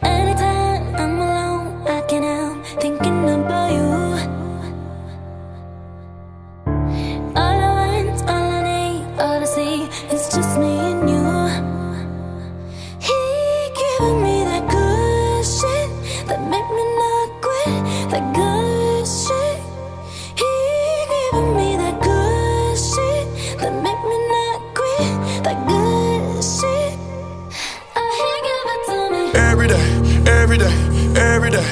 Anytime I'm alone, I can't help thinking about you. All I want, all I need, all I see is just me and you. He giving me that good shit that make me not quit. That good shit. He giving me that good shit that make me not quit. That good shit. He give it to me every day, every day, every day.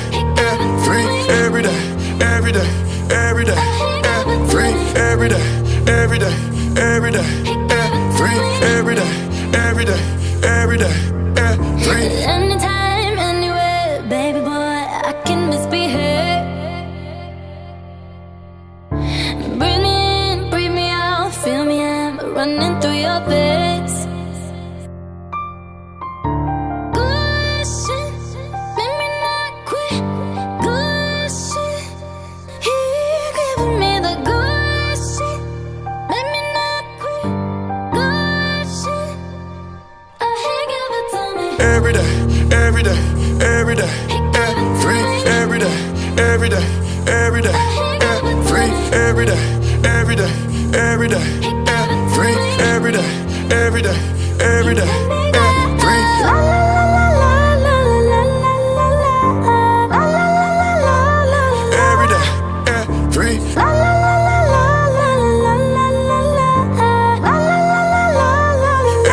Free every day, every day, every day. Free every day, every day, every day. Free every day, every day, every day. Free. anytime, anywhere, baby boy, I can misbehave. Breathe me in, breathe me out, feel me, I'm running through your veins. Good shit, make me not quit. Good shit, he giving me the good shit, make me not quit. Good shit, he give it to me Every day, every day, every day. Free every day, every day, every day. Free every day, every day, every day. Free every day, every day, every day. Free. La la la la la la la la la la la. Every day, free. La la la la la la la la la.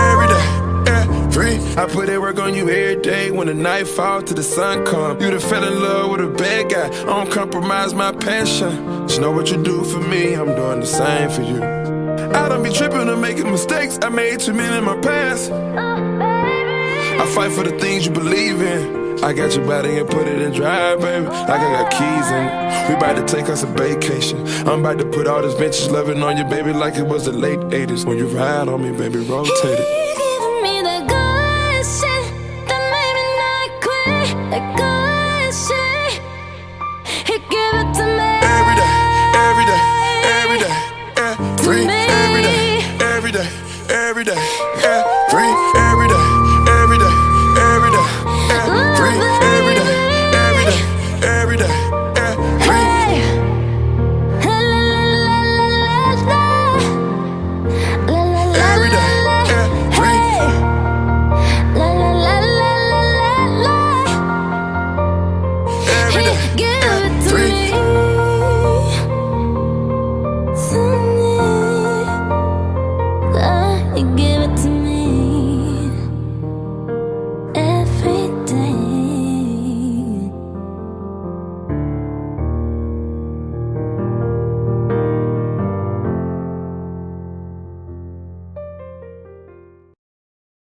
Every day, free. I put in work on you every day. When the night fall till the sun come, you done fell in love with a bad guy. I don't compromise my passion. Just know what you do for me, I'm doing the same for you. I don't be tripping or making mistakes. I made too many in my past. I fight for the things you believe in. I got your body and put it in drive, baby. Like I got keys in it. We about to take us a vacation. I'm about to put all this vintage loving on you, baby, like it was the late 80s. When you ride on me, baby, rotate it.